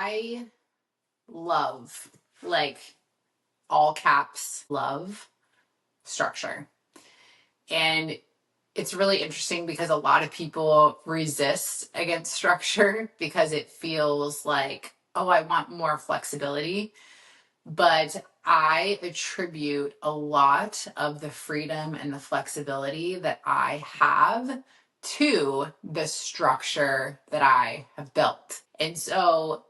I love, like, all caps, love structure. And it's really interesting because a lot of people resist against structure because it feels like, oh, I want more flexibility. But I attribute a lot of the freedom and the flexibility that I have to the structure that I have built. And so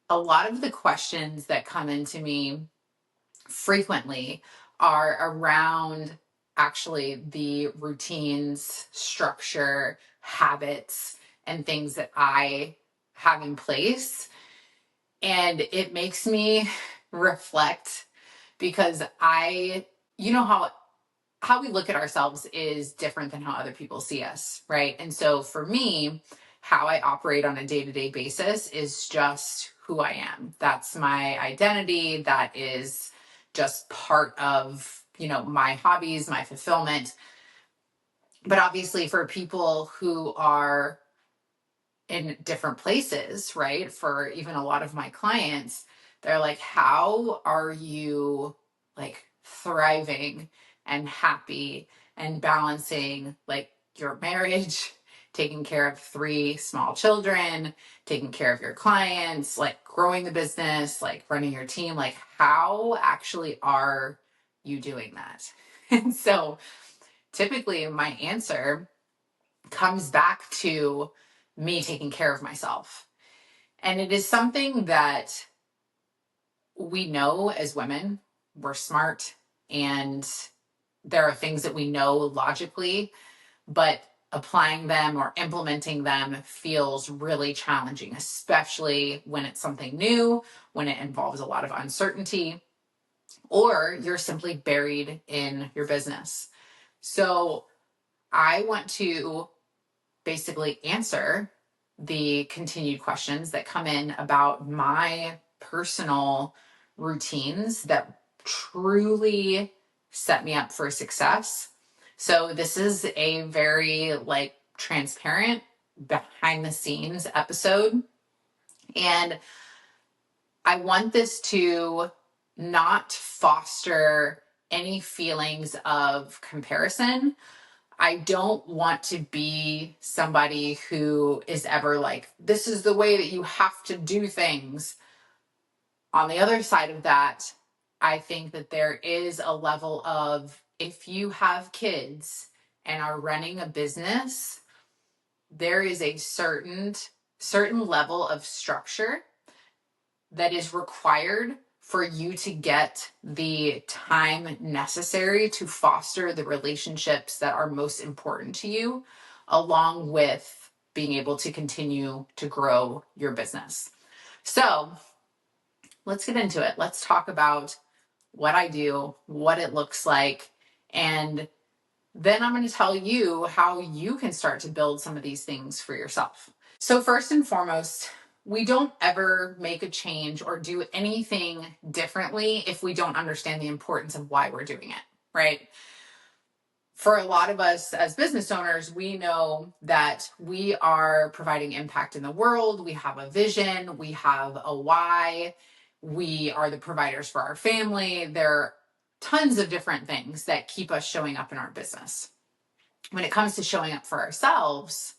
a lot of the questions that come into me frequently are around actually the routines, structure, habits, and things that I have in place. And it makes me reflect because you know how we look at ourselves is different than how other people see us, right? And so for me, how I operate on a day-to-day basis is just who I am. That's my identity. That is just part of, my hobbies, my fulfillment. But obviously for people who are in different places, right? For even a lot of my clients, they're like, how are you like thriving and happy and balancing like your marriage, taking care of 3 small children, taking care of your clients, like growing the business, like running your team? Like, how actually are you doing that? And so typically my answer comes back to me taking care of myself. And it is something that we know as women, we're smart, and there are things that we know logically, but applying them or implementing them feels really challenging, especially when it's something new, when it involves a lot of uncertainty, or you're simply buried in your business. So I want to basically answer the continued questions that come in about my personal routines that truly set me up for success. So this is a very like transparent behind the scenes episode. And I want this to not foster any feelings of comparison. I don't want to be somebody who is ever like, this is the way that you have to do things. On the other side of that, I think that there is a level of, if you have kids and are running a business, there is a certain level of structure that is required for you to get the time necessary to foster the relationships that are most important to you, along with being able to continue to grow your business. So let's get into it. Let's talk about what I do, what it looks like, and then I'm going to tell you how you can start to build some of these things for yourself. So first and foremost, we don't ever make a change or do anything differently if we don't understand the importance of why we're doing it, right? For a lot of us as business owners, we know that we are providing impact in the world. We have a vision, we have a why, we are the providers for our family. There are tons of different things that keep us showing up in our business. When it comes to showing up for ourselves,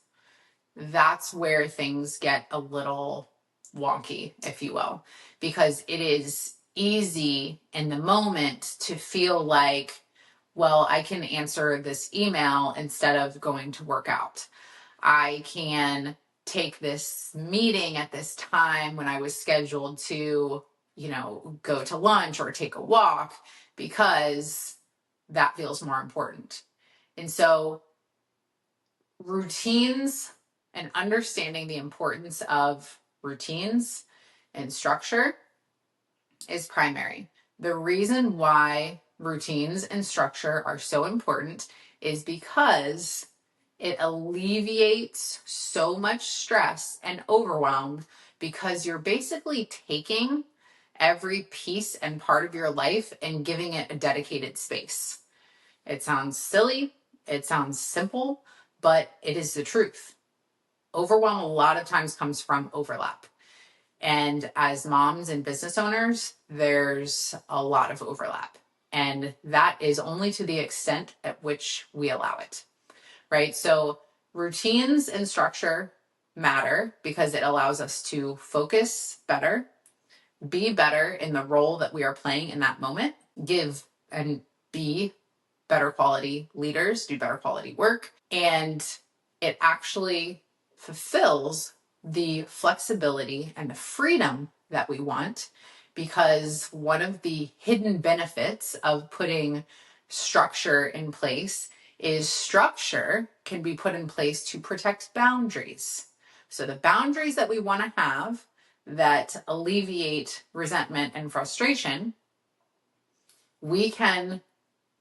that's where things get a little wonky, if you will, because it is easy in the moment to feel like, well, I can answer this email instead of going to work out. I can take this meeting at this time when I was scheduled to, go to lunch or take a walk because that feels more important. And so routines and understanding the importance of routines and structure is primary. The reason why routines and structure are so important is because it alleviates so much stress and overwhelm, because you're basically taking every piece and part of your life and giving it a dedicated space. It sounds silly, it sounds simple, but it is the truth. Overwhelm a lot of times comes from overlap. And as moms and business owners, there's a lot of overlap. And that is only to the extent at which we allow it, right? So routines and structure matter because it allows us to focus better, be better in the role that we are playing in that moment, give and be better quality leaders, do better quality work, and it actually fulfills the flexibility and the freedom that we want, because one of the hidden benefits of putting structure in place is structure can be put in place to protect boundaries. So the boundaries that we want to have that alleviate resentment and frustration, we can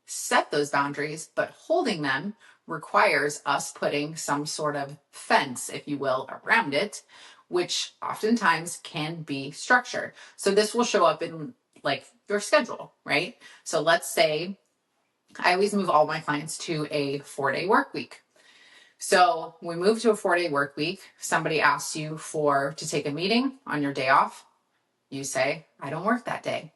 set those boundaries, but holding them requires us putting some sort of fence, if you will, around it, which oftentimes can be structure. So this will show up in like your schedule, right? So let's say I always move all my clients to a 4-day work week. So we move to a 4-day work week. Somebody asks you to take a meeting on your day off. You say, I don't work that day.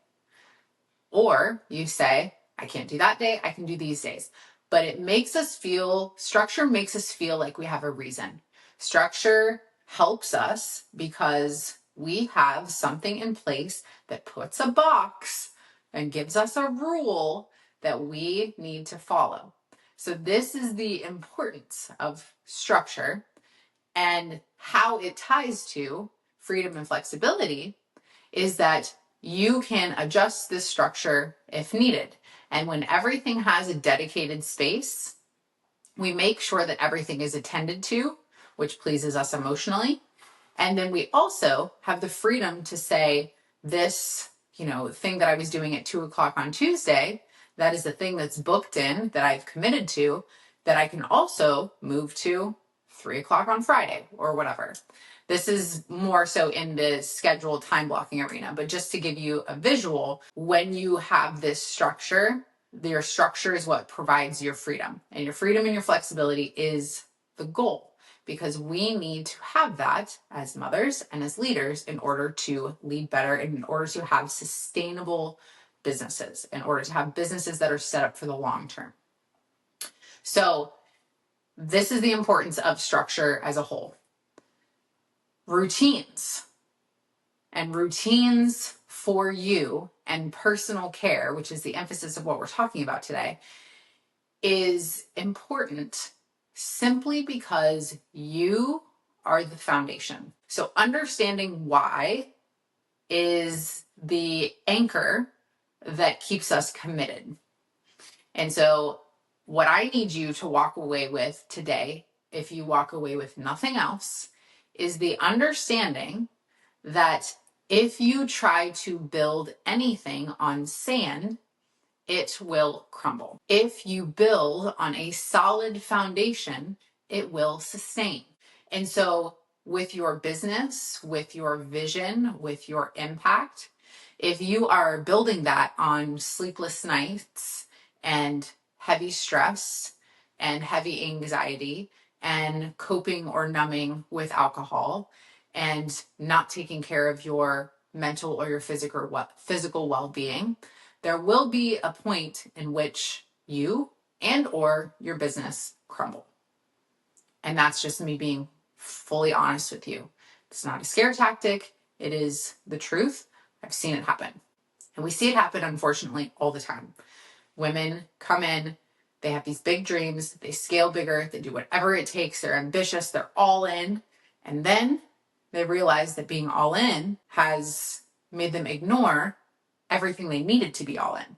Or you say, I can't do that day, I can do these days. But structure makes us feel like we have a reason. Structure helps us because we have something in place that puts a box and gives us a rule that we need to follow. So this is the importance of structure, and how it ties to freedom and flexibility is that you can adjust this structure if needed. And when everything has a dedicated space, we make sure that everything is attended to, which pleases us emotionally. And then we also have the freedom to say, this, thing that I was doing at 2:00 on Tuesday, that is the thing that's booked in, that I've committed to, that I can also move to 3:00 on Friday or whatever. This is more so in the scheduled time blocking arena, but just to give you a visual, when you have this structure, your structure is what provides your freedom, and your freedom and your flexibility is the goal, because we need to have that as mothers and as leaders in order to lead better, and in order to have sustainable businesses, in order to have businesses that are set up for the long term. So this is the importance of structure as a whole. Routines for you and personal care, which is the emphasis of what we're talking about today, is important simply because you are the foundation. So understanding why is the anchor that keeps us committed. And so what I need you to walk away with today, if you walk away with nothing else, is the understanding that if you try to build anything on sand, it will crumble. If you build on a solid foundation, it will sustain. And so with your business, with your vision, with your impact, if you are building that on sleepless nights and heavy stress and heavy anxiety and coping or numbing with alcohol and not taking care of your mental or your physical well-being, there will be a point in which you and or your business crumble. And that's just me being fully honest with you. It's not a scare tactic. It is the truth. I've seen it happen. And we see it happen, unfortunately, all the time. Women come in, they have these big dreams, they scale bigger, they do whatever it takes, they're ambitious, they're all in. And then they realize that being all in has made them ignore everything they needed to be all in.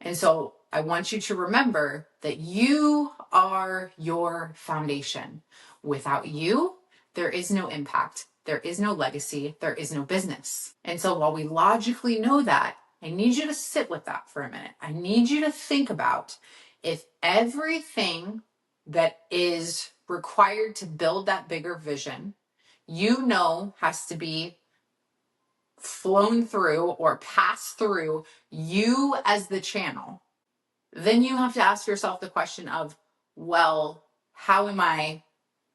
And so I want you to remember that you are your foundation. Without you, there is no impact, there is no legacy, there is no business. And so while we logically know that, I need you to sit with that for a minute. I need you to think about if everything that is required to build that bigger vision, has to be flown through or pass through you as the channel, then you have to ask yourself the question of, well, how am I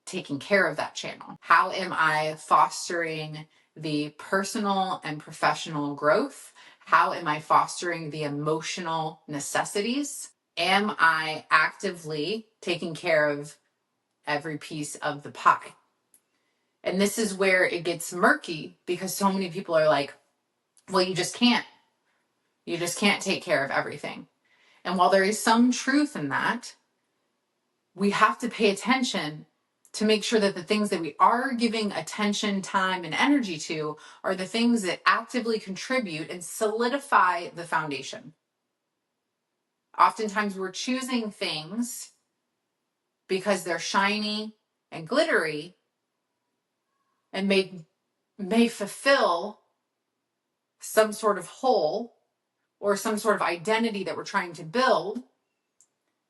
taking care of that channel? How am I fostering the personal and professional growth? How am I fostering the emotional necessities? Am I actively taking care of every piece of the pie? And this is where it gets murky, because so many people are like, well, you just can't take care of everything. And while there is some truth in that, we have to pay attention to make sure that the things that we are giving attention, time, and energy to are the things that actively contribute and solidify the foundation. Oftentimes we're choosing things because they're shiny and glittery and may fulfill some sort of hole or some sort of identity that we're trying to build.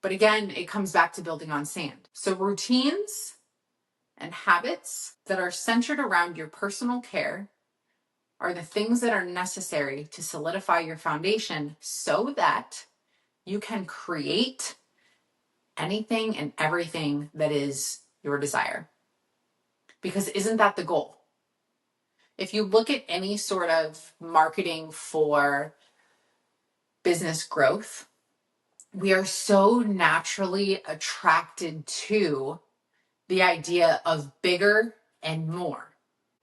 But again, it comes back to building on sand. So routines and habits that are centered around your personal care are the things that are necessary to solidify your foundation so that you can create anything and everything that is your desire. Because isn't that the goal? If you look at any sort of marketing for business growth, we are so naturally attracted to the idea of bigger and more.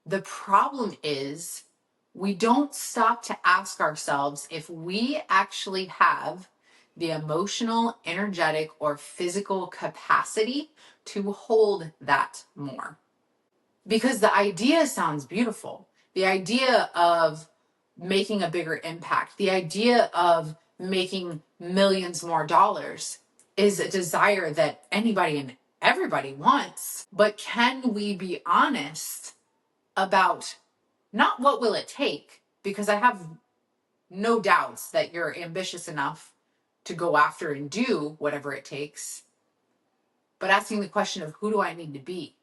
The problem is we don't stop to ask ourselves if we actually have the emotional, energetic, or physical capacity to hold that more. Because the idea sounds beautiful. The idea of making a bigger impact, the idea of making millions more dollars is a desire that anybody and everybody wants. But can we be honest about not what will it take? Because I have no doubts that you're ambitious enough to go after and do whatever it takes. But asking the question of who do I need to be?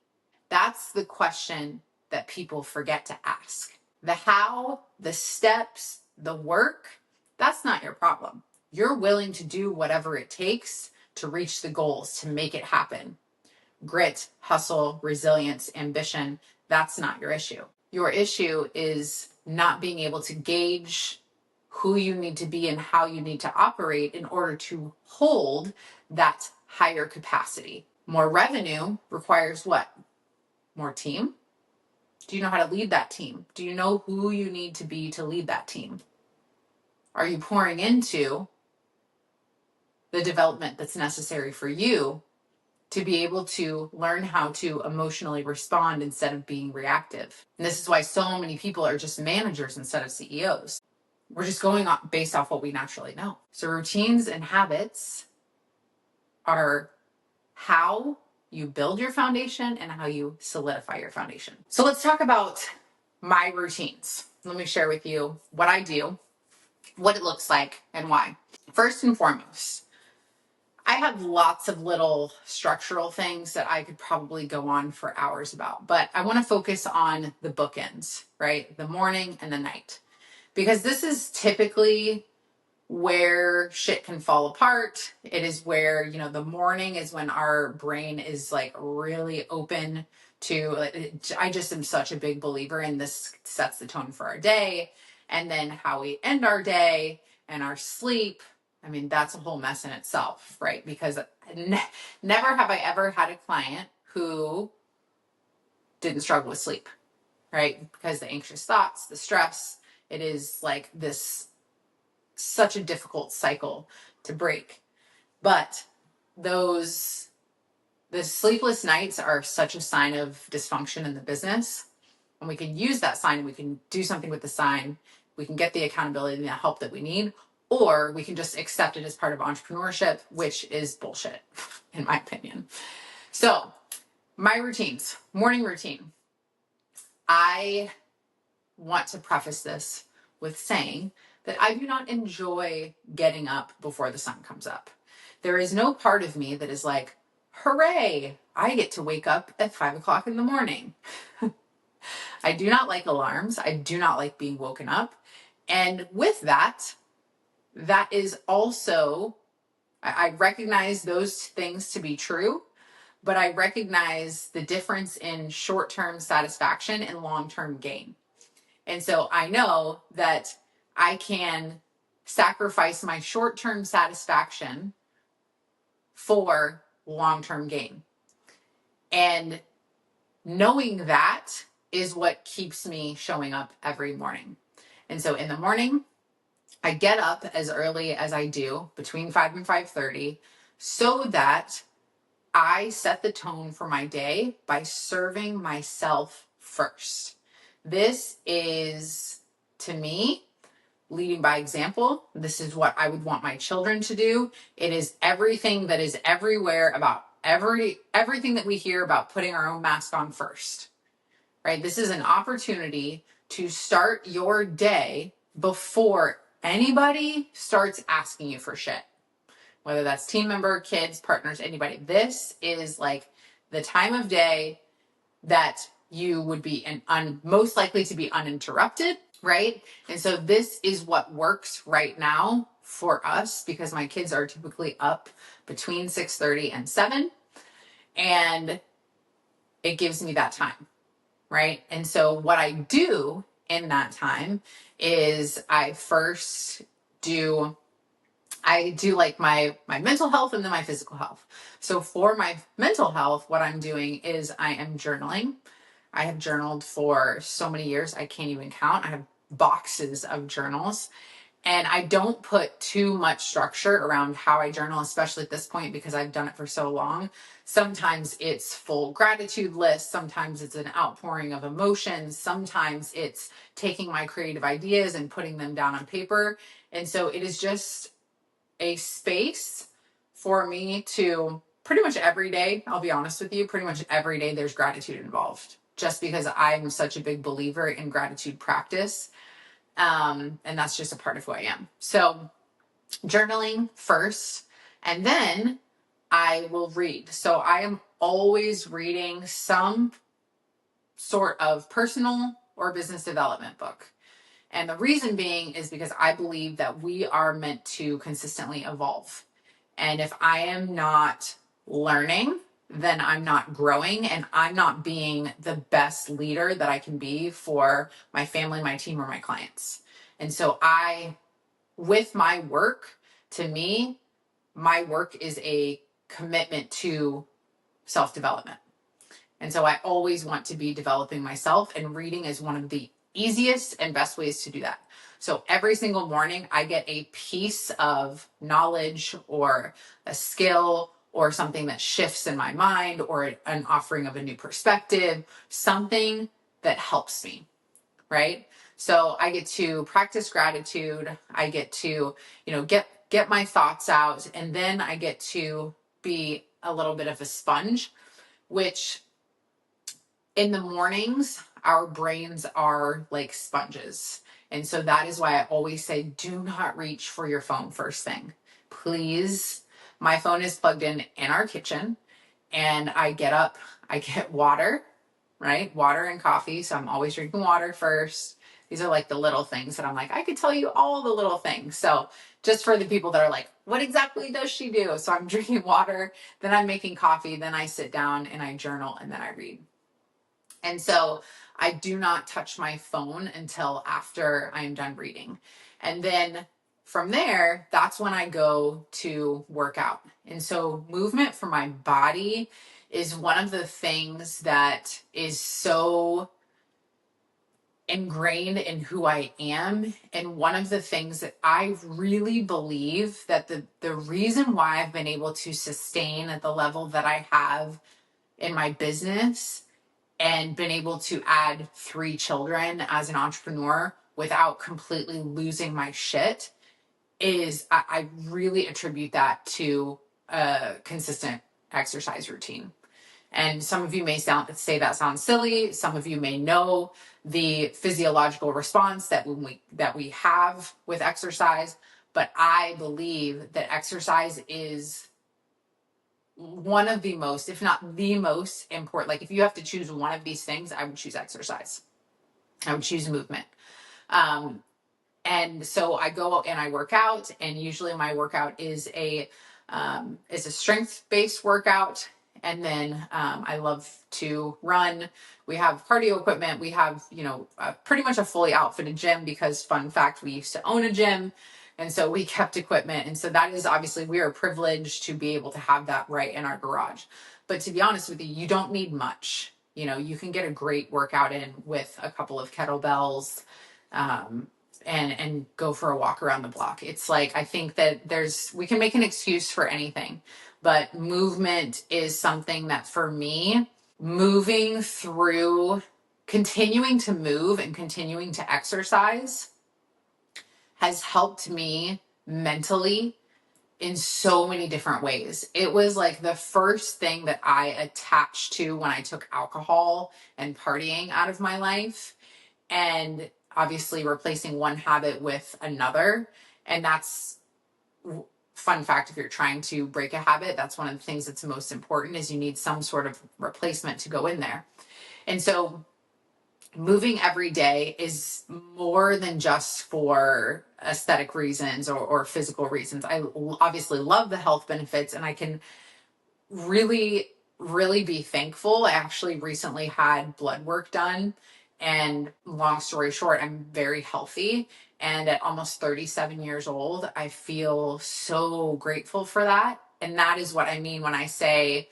That's the question that people forget to ask. The how, the steps, the work, that's not your problem. You're willing to do whatever it takes to reach the goals, to make it happen. Grit, hustle, resilience, ambition, that's not your issue. Your issue is not being able to gauge who you need to be and how you need to operate in order to hold that higher capacity. More revenue requires what? More team? Do you know how to lead that team? Do you know who you need to be to lead that team? Are you pouring into the development that's necessary for you to be able to learn how to emotionally respond instead of being reactive? And this is why so many people are just managers instead of CEOs. We're just going based off what we naturally know. So routines and habits are how you build your foundation and how you solidify your foundation. So let's talk about my routines. Let me share with you what I do, what it looks like, and why. First and foremost, I have lots of little structural things that I could probably go on for hours about, but I want to focus on the bookends, right? The morning and the night, because this is typically where shit can fall apart. It is where, the morning is when our brain is like really open to, I just am such a big believer in this sets the tone for our day. And then how we end our day and our sleep. I mean, that's a whole mess in itself, right? Because never have I ever had a client who didn't struggle with sleep, right? Because the anxious thoughts, the stress, it is like such a difficult cycle to break. But the sleepless nights are such a sign of dysfunction in the business. And we can use that sign, we can do something with the sign, we can get the accountability and the help that we need, or we can just accept it as part of entrepreneurship, which is bullshit, in my opinion. So, my routines, morning routine. I want to preface this with saying that I do not enjoy getting up before the sun comes up. There is no part of me that is like, hooray, I get to wake up at 5 o'clock in the morning. I do not like alarms. I do not like being woken up. And with that is also, I recognize those things to be true, but I recognize the difference in short-term satisfaction and long-term gain. And so I know that I can sacrifice my short-term satisfaction for long-term gain. And knowing that is what keeps me showing up every morning. And so in the morning, I get up as early as I do, between 5 and 5:30, so that I set the tone for my day by serving myself first. This is, to me, leading by example. This is what I would want my children to do. It is everything that is everywhere about everything that we hear about putting our own mask on first, right? This is an opportunity to start your day before anybody starts asking you for shit, whether that's team member, kids, partners, anybody. This is like the time of day that you would be most likely to be uninterrupted, right? And so this is what works right now for us, because my kids are typically up between 6:30 and 7, and it gives me that time, right? And so what I do in that time is I do like my mental health and then my physical health. So for my mental health, what I'm doing is I am journaling. I have journaled for so many years, I can't even count. I have boxes of journals. And I don't put too much structure around how I journal, especially at this point, because I've done it for so long. Sometimes it's full gratitude lists. Sometimes it's an outpouring of emotions. Sometimes it's taking my creative ideas and putting them down on paper. And so it is just a space for me to pretty much every day, I'll be honest with you, pretty much every day there's gratitude involved, just because I'm such a big believer in gratitude practice. And that's just a part of who I am. So journaling first, and then I will read. So I am always reading some sort of personal or business development book. And the reason being is because I believe that we are meant to consistently evolve. And if I am not learning, then I'm not growing, and I'm not being the best leader that I can be for my family, my team, or my clients. And so with my work, to me, my work is a commitment to self-development. And so I always want to be developing myself, and reading is one of the easiest and best ways to do that. So every single morning I get a piece of knowledge or a skill or something that shifts in my mind, or an offering of a new perspective, something that helps me, right? So I get to practice gratitude. I get to, get my thoughts out, and then I get to be a little bit of a sponge, which in the mornings, our brains are like sponges. And so that is why I always say, do not reach for your phone first thing. Please. My phone is plugged in our kitchen, and I get up, I get water, right? Water and coffee. So I'm always drinking water first. These are like the little things that I'm like, I could tell you all the little things. So just for the people that are like, what exactly does she do? So I'm drinking water, then I'm making coffee, then I sit down and I journal, and then I read. And so I do not touch my phone until after I'm done reading. And then from there, that's when I go to work out. And so movement for my body is one of the things that is so ingrained in who I am. And one of the things that I really believe that the reason why I've been able to sustain at the level that I have in my business and been able to add 3 children as an entrepreneur without completely losing my shit is I really attribute that to a consistent exercise routine. And some of you may say that sounds silly. Some of you may know the physiological response that we have with exercise, but I believe that exercise is one of the most, if not the most important. Like if you have to choose one of these things, I would choose exercise. I would choose movement. And so I go out and I work out, and usually my workout is a strength-based workout. And then I love to run. We have cardio equipment. We have, pretty much a fully outfitted gym because, fun fact, we used to own a gym. And so we kept equipment. And so that is obviously, we are privileged to be able to have that right in our garage. But to be honest with you, you don't need much. You can get a great workout in with a couple of kettlebells, and go for a walk around the block. It's like, I think that we can make an excuse for anything, but movement is something that for me, moving through, continuing to move and continuing to exercise has helped me mentally in so many different ways. It was like the first thing that I attached to when I took alcohol and partying out of my life, and obviously replacing one habit with another. And that's, fun fact, if you're trying to break a habit, that's one of the things that's most important, is you need some sort of replacement to go in there. And so moving every day is more than just for aesthetic reasons or physical reasons. I obviously love the health benefits, and I can really, really be thankful. I actually recently had blood work done, and long story short, I'm very healthy. And at almost 37 years old, I feel so grateful for that. And that is what I mean when I say,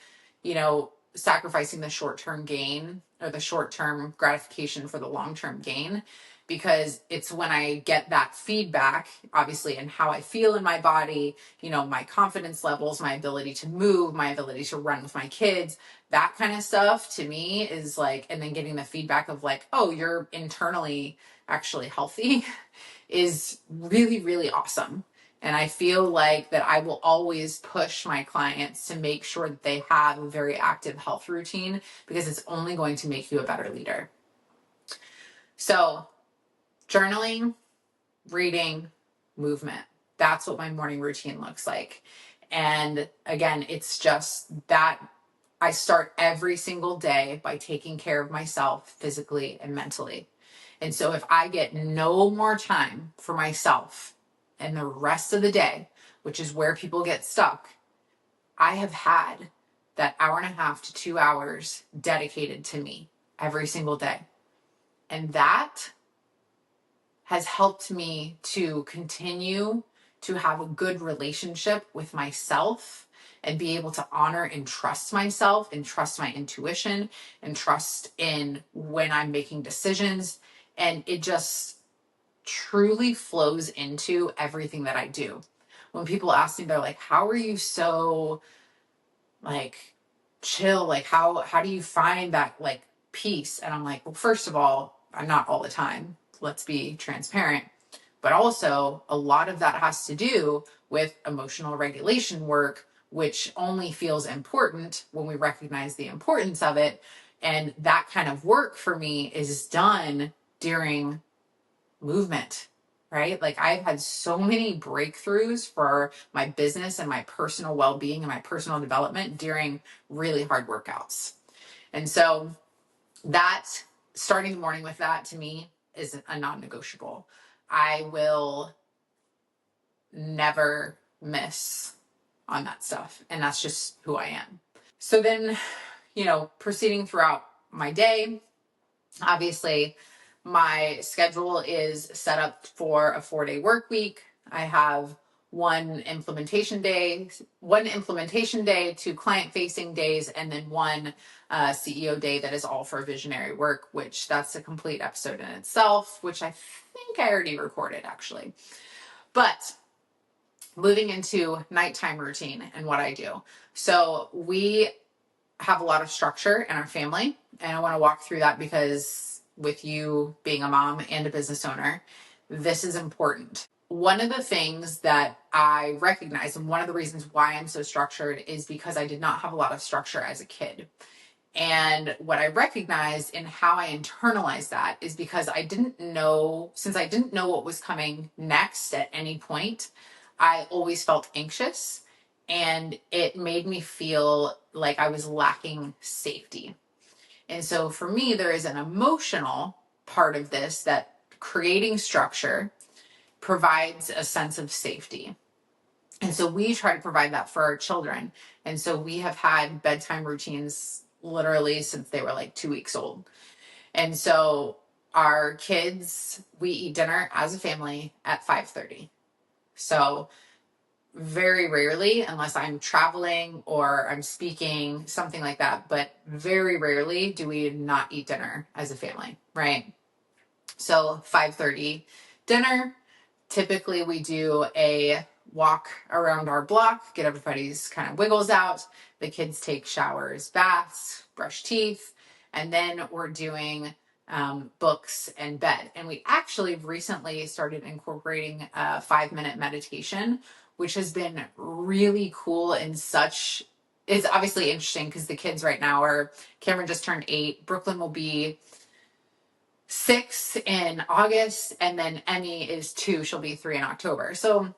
sacrificing the short-term gain or the short-term gratification for the long-term gain, because it's when I get that feedback, obviously, in how I feel in my body, my confidence levels, my ability to move, my ability to run with my kids, that kind of stuff to me is like, and then getting the feedback of like, oh, you're internally actually healthy is really, really awesome. And I feel like that I will always push my clients to make sure that they have a very active health routine, because it's only going to make you a better leader. So journaling, reading, movement. That's what my morning routine looks like. And again, it's just that I start every single day by taking care of myself physically and mentally. And so if I get no more time for myself and the rest of the day, which is where people get stuck, I have had that hour and a half to 2 hours dedicated to me every single day. And that has helped me to continue to have a good relationship with myself and be able to honor and trust myself and trust my intuition and trust in when I'm making decisions. And it just truly flows into everything that I do. When people ask me, they're like, how are you so like chill? Like how do you find that like peace? And I'm like, well, first of all, I'm not all the time. Let's be transparent. But also a lot of that has to do with emotional regulation work, which only feels important when we recognize the importance of it. And that kind of work for me is done during movement, right? Like I've had so many breakthroughs for my business and my personal well-being and my personal development during really hard workouts. And so that, starting the morning with that, to me is a non-negotiable. I will never miss on that stuff. And that's just who I am. So then, proceeding throughout my day, obviously my schedule is set up for a 4-day work week. I have one implementation day, 2 client facing days, and then 1 CEO day that is all for visionary work, which that's a complete episode in itself, which I think I already recorded actually. But moving into nighttime routine and what I do. So we have a lot of structure in our family, and I want to walk through that because with you being a mom and a business owner, this is important. One of the things that I recognize, and one of the reasons why I'm so structured, is because I did not have a lot of structure as a kid. And what I recognized in how I internalized that is because since I didn't know what was coming next at any point, I always felt anxious, and it made me feel like I was lacking safety. And so for me, there is an emotional part of this that creating structure provides a sense of safety. And so we try to provide that for our children. And so we have had bedtime routines literally since they were like 2 weeks old. And so our kids, we eat dinner as a family at 5:30. So very rarely, unless I'm traveling or I'm speaking, something like that, but very rarely do we not eat dinner as a family, right? So 5:30 dinner. Typically we do a walk around our block, get everybody's kind of wiggles out. The kids take showers, baths, brush teeth, and then we're doing books and bed. And we actually recently started incorporating a 5-minute meditation, which has been really cool and such. It's obviously interesting because the kids right now are, Cameron just turned 8, Brooklyn will be 6 in August, and then Emmy is 2. She'll be 3 in October. So,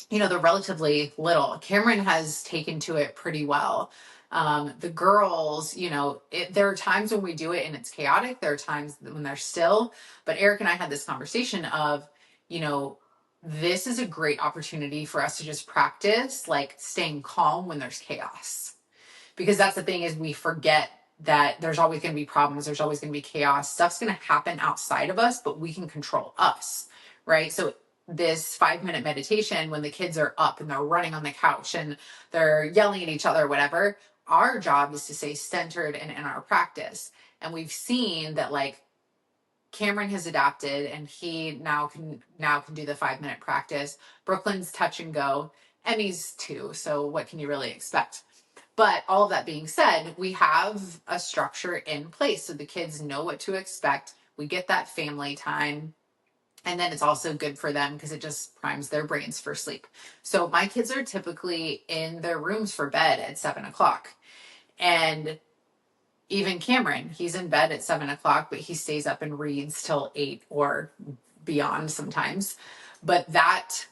they're relatively little. Cameron has taken to it pretty well. The girls, there are times when we do it and it's chaotic. There are times when they're still. But Eric and I had this conversation of, this is a great opportunity for us to just practice like staying calm when there's chaos. Because that's the thing, is we forget that there's always going to be problems. There's always going to be chaos. Stuff's going to happen outside of us, but we can control us, right? So this 5-minute meditation, when the kids are up and they're running on the couch and they're yelling at each other or whatever, our job is to stay centered and in our practice. And we've seen that like Cameron has adapted and he now can do the 5-minute practice. Brooklyn's touch and go. Emmy's 2. So what can you really expect? But all of that being said, we have a structure in place so the kids know what to expect. We get that family time. And then it's also good for them because it just primes their brains for sleep. So my kids are typically in their rooms for bed at 7:00. And even Cameron, he's in bed at 7:00, but he stays up and reads till 8 or beyond sometimes. But that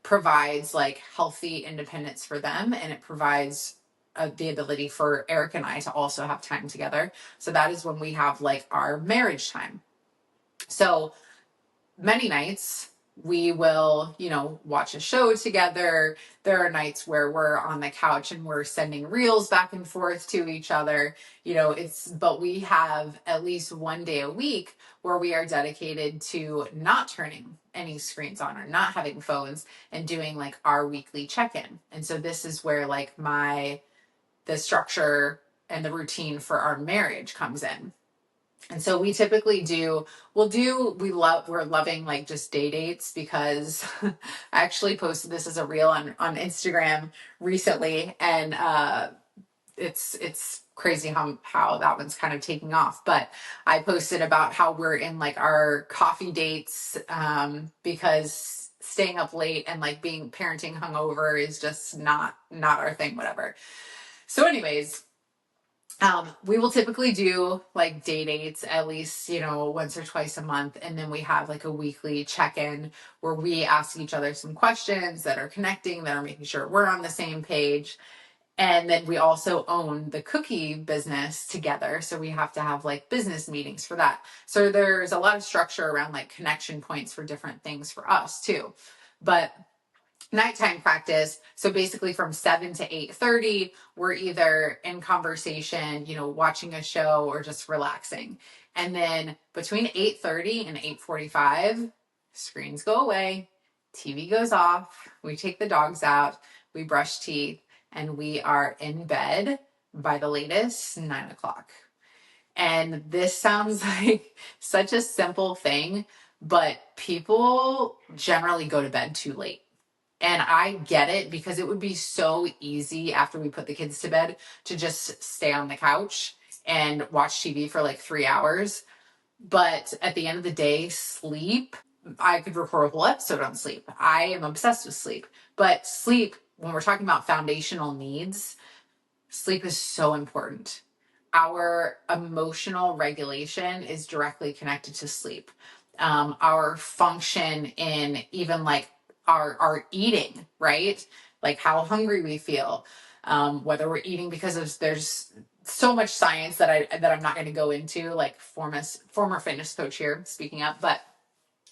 provides like healthy independence for them, and it provides the ability for Eric and I to also have time together. So that is when we have like our marriage time. So many nights we will, watch a show together. There are nights where we're on the couch and we're sending reels back and forth to each other. But we have at least one day a week where we are dedicated to not turning any screens on or not having phones and doing like our weekly check-in. And so this is where like the structure and the routine for our marriage comes in. And so we typically we're loving like just day dates, because I actually posted this as a reel on Instagram recently, and it's crazy how that one's kind of taking off. But I posted about how we're in like our coffee dates, because staying up late and like being parenting hungover is just not our thing, whatever. So anyways, we will typically do like day dates at least, once or twice a month. And then we have like a weekly check-in where we ask each other some questions that are connecting, that are making sure we're on the same page. And then we also own the cookie business together. So we have to have like business meetings for that. So there's a lot of structure around like connection points for different things for us too. But nighttime practice, so basically from 7 to 8:30, we're either in conversation, watching a show or just relaxing. And then between 8:30 and 8:45, screens go away, TV goes off, we take the dogs out, we brush teeth, and we are in bed by the latest 9:00. And this sounds like such a simple thing, but people generally go to bed too late. And I get it, because it would be so easy after we put the kids to bed to just stay on the couch and watch TV for like 3 hours. But at the end of the day, sleep, I could record a whole episode on sleep. I am obsessed with sleep. But sleep, when we're talking about foundational needs, sleep is so important. Our emotional regulation is directly connected to sleep. Our function in even like our eating, right? Like how hungry we feel, whether we're eating because there's so much science that I'm not going to go into, like former fitness coach here speaking up, but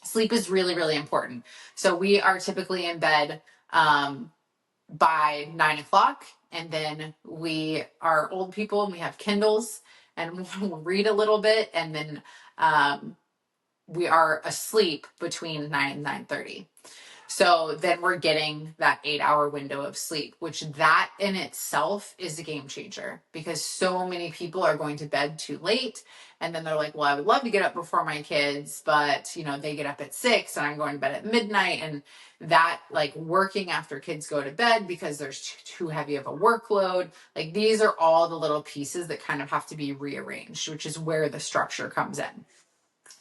sleep is really, really important. So we are typically in bed, by 9 o'clock. And then we are old people and we have Kindles and we'll read a little bit. And then we are asleep between 9 and 9:30. So then we're getting that 8-hour window of sleep, which that in itself is a game changer, because so many people are going to bed too late. And then they're like, well, I would love to get up before my kids, but they get up at 6 and I'm going to bed at midnight. And that, like, working after kids go to bed because there's too heavy of a workload, like, these are all the little pieces that kind of have to be rearranged, which is where the structure comes in.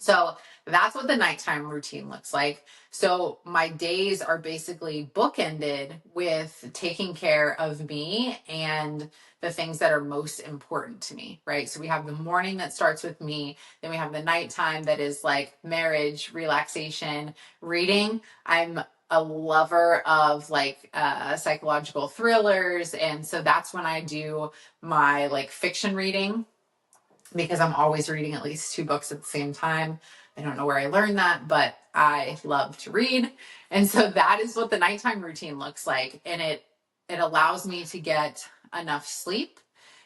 So that's what the nighttime routine looks like. So my days are basically bookended with taking care of me and the things that are most important to me, right? So we have the morning that starts with me. Then we have the nighttime that is like marriage, relaxation, reading. I'm a lover of like psychological thrillers. And so that's when I do my like fiction reading, because I'm always reading at least 2 books at the same time. I don't know where I learned that, but I love to read. And so that is what the nighttime routine looks like. And it allows me to get enough sleep.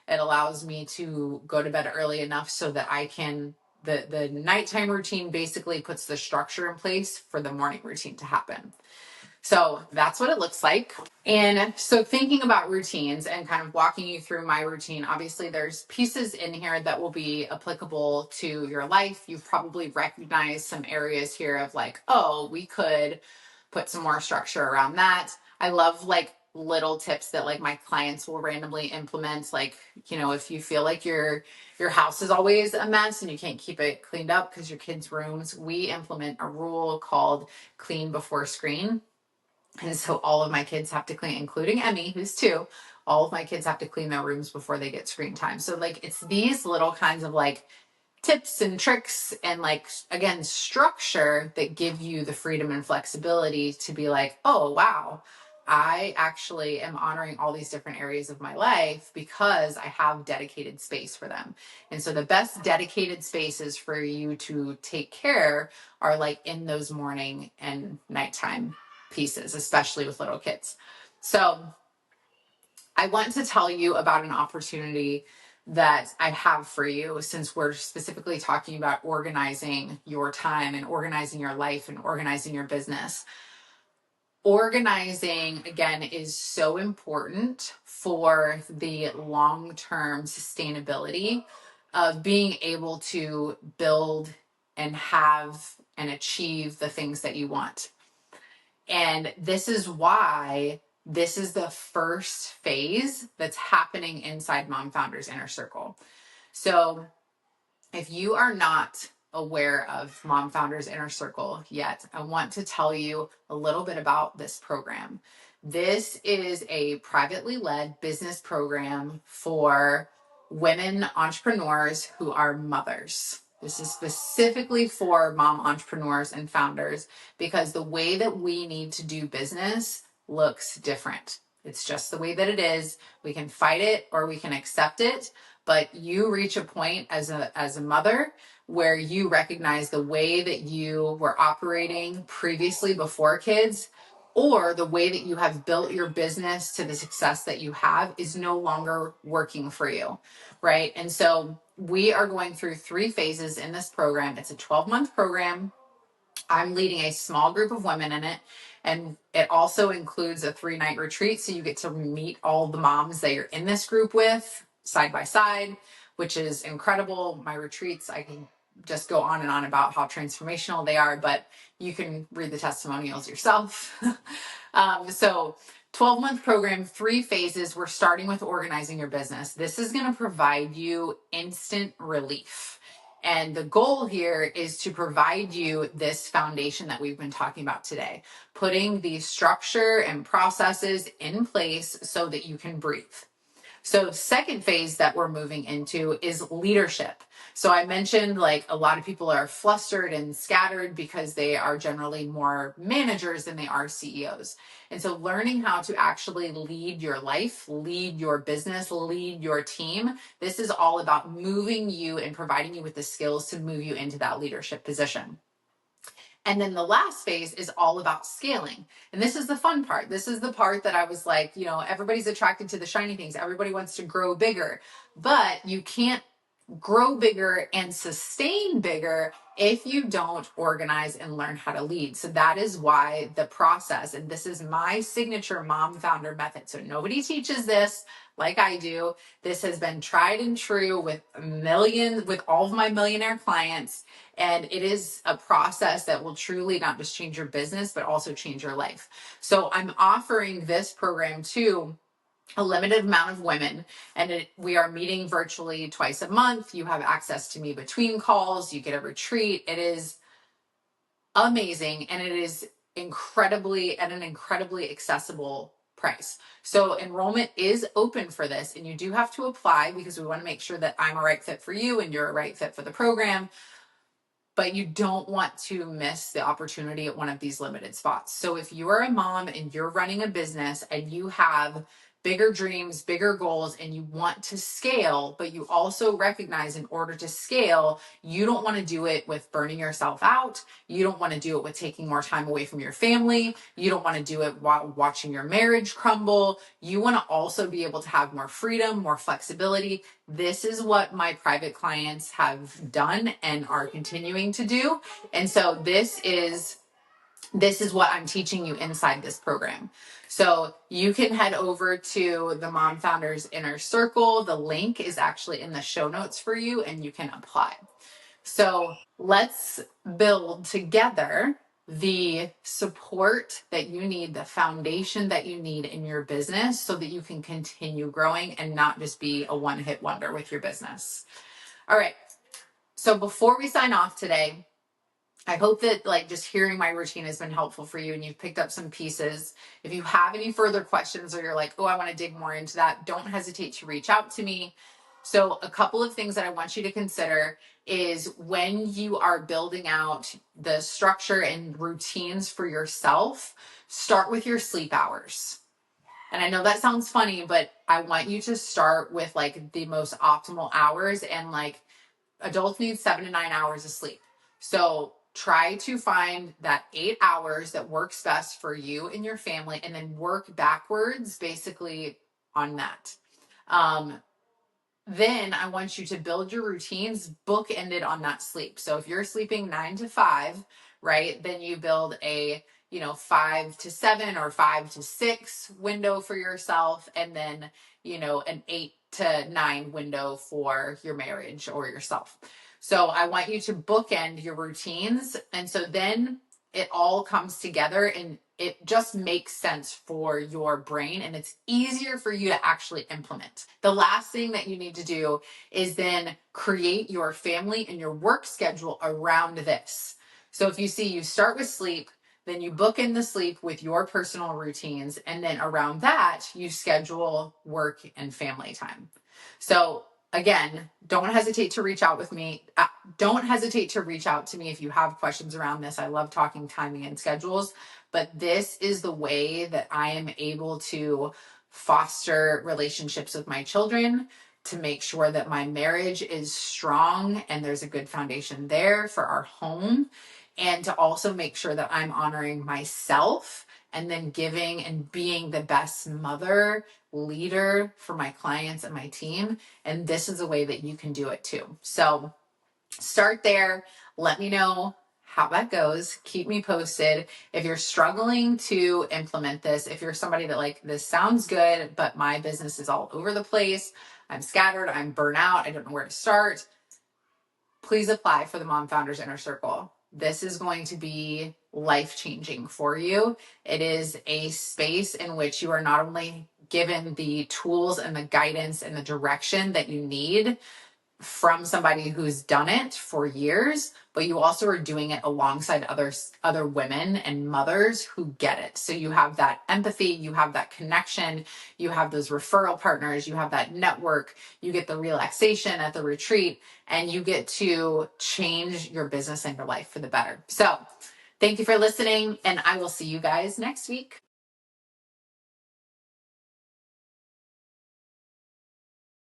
It allows me to go to bed early enough so that I can, the nighttime routine basically puts the structure in place for the morning routine to happen. So that's what it looks like. And so thinking about routines and kind of walking you through my routine, obviously there's pieces in here that will be applicable to your life. You've probably recognized some areas here of like, oh, we could put some more structure around that. I love like little tips that like my clients will randomly implement. Like, if you feel like your house is always a mess and you can't keep it cleaned up because your kids' rooms, we implement a rule called clean before screen. And so all of my kids have to clean, including Emmy, who's 2. All of my kids have to clean their rooms before they get screen time. So like, it's these little kinds of like tips and tricks and like, again, structure that give you the freedom and flexibility to be like, oh, wow, I actually am honoring all these different areas of my life because I have dedicated space for them. And so the best dedicated spaces for you to take care are like in those morning and nighttime pieces, especially with little kids. So I want to tell you about an opportunity that I have for you, since we're specifically talking about organizing your time and organizing your life and organizing your business. Organizing, again, is so important for the long-term sustainability of being able to build and have and achieve the things that you want. And this is why this is the first phase that's happening inside Mom Founders Inner Circle. So if you are not aware of Mom Founders Inner Circle yet, I want to tell you a little bit about this program. This is a privately led business program for women entrepreneurs who are mothers. This is specifically for mom entrepreneurs and founders, because the way that we need to do business looks different. It's just the way that it is. We can fight it or we can accept it, but you reach a point as a mother where you recognize the way that you were operating previously before kids, or the way that you have built your business to the success that you have, is no longer working for you, right? And so we are going through 3 phases in this program. It's a 12-month program. I'm leading a small group of women in it. And it also includes a 3-night retreat. So you get to meet all the moms that you're in this group with side by side, which is incredible. My retreats, I can just go on and on about how transformational they are, but you can read the testimonials yourself. So 12-month program, 3 phases. We're starting with organizing your business. This is going to provide you instant relief. And the goal here is to provide you this foundation that we've been talking about today, putting the structure and processes in place so that you can breathe. So second phase that we're moving into is leadership. So I mentioned like a lot of people are flustered and scattered because they are generally more managers than they are CEOs. And so learning how to actually lead your life, lead your business, lead your team, this is all about moving you and providing you with the skills to move you into that leadership position. And then the last phase is all about scaling. And this is the fun part. This is the part that I was like, everybody's attracted to the shiny things. Everybody wants to grow bigger, but you can't grow bigger and sustain bigger if you don't organize and learn how to lead. So that is why the process, and this is my signature mom founder method. So nobody teaches this like I do. This has been tried and true with all of my millionaire clients. And it is a process that will truly not just change your business, but also change your life. So I'm offering this program to a limited amount of women, and we are meeting virtually twice a month. You have access to me between calls. You get a retreat. It is amazing, and it is at an incredibly accessible price. So enrollment is open for this, and you do have to apply because we want to make sure that I'm a right fit for you and you're a right fit for the program. But you don't want to miss the opportunity at one of these limited spots. So if you are a mom and you're running a business and you have bigger dreams, bigger goals, and you want to scale, but you also recognize in order to scale, you don't want to do it with burning yourself out. You don't want to do it with taking more time away from your family. You don't want to do it while watching your marriage crumble. You want to also be able to have more freedom, more flexibility. This is what my private clients have done and are continuing to do. And so this is what I'm teaching you inside this program. So you can head over to the Mom Founders Inner Circle. The link is actually in the show notes for you, and you can apply. So let's build together the support that you need, the foundation that you need in your business so that you can continue growing and not just be a one-hit wonder with your business. All right. So before we sign off today, I hope that just hearing my routine has been helpful for you and you've picked up some pieces. If you have any further questions or you're like, oh, I want to dig more into that, don't hesitate to reach out to me. So a couple of things that I want you to consider is when you are building out the structure and routines for yourself, start with your sleep hours. And I know that sounds funny, but I want you to start with the most optimal hours, and adults need 7 to 9 hours of sleep. So try to find that 8 hours that works best for you and your family, and then work backwards basically on that. Then I want you to build your routines bookended on that sleep. So if you're sleeping 9 to 5, right, then you build a 5 to 7 or 5 to 6 window for yourself, and then an 8 to 9 window for your marriage or yourself. So I want you to bookend your routines, and so then it all comes together and it just makes sense for your brain, and it's easier for you to actually implement. The last thing that you need to do is then create your family and your work schedule around this. So if you start with sleep, then you book in the sleep with your personal routines, and then around that, you schedule work and family time. So again, don't hesitate to reach out with me. Don't hesitate to reach out to me if you have questions around this. I love talking timing and schedules, but this is the way that I am able to foster relationships with my children, to make sure that my marriage is strong and there's a good foundation there for our home, and to also make sure that I'm honoring myself and then giving and being the best mother, leader for my clients and my team. And this is a way that you can do it too. So start there. Let me know how that goes. Keep me posted. If you're struggling to implement this, if you're somebody that this sounds good, but my business is all over the place, I'm scattered, I'm burnt out, I don't know where to start, please apply for the Mom Founders Inner Circle. This is going to be life-changing for you. It is a space in which you are not only given the tools and the guidance and the direction that you need from somebody who's done it for years, but you also are doing it alongside other women and mothers who get it. So you have that empathy, you have that connection, you have those referral partners, you have that network, you get the relaxation at the retreat, and you get to change your business and your life for the better. So thank you for listening, and I will see you guys next week.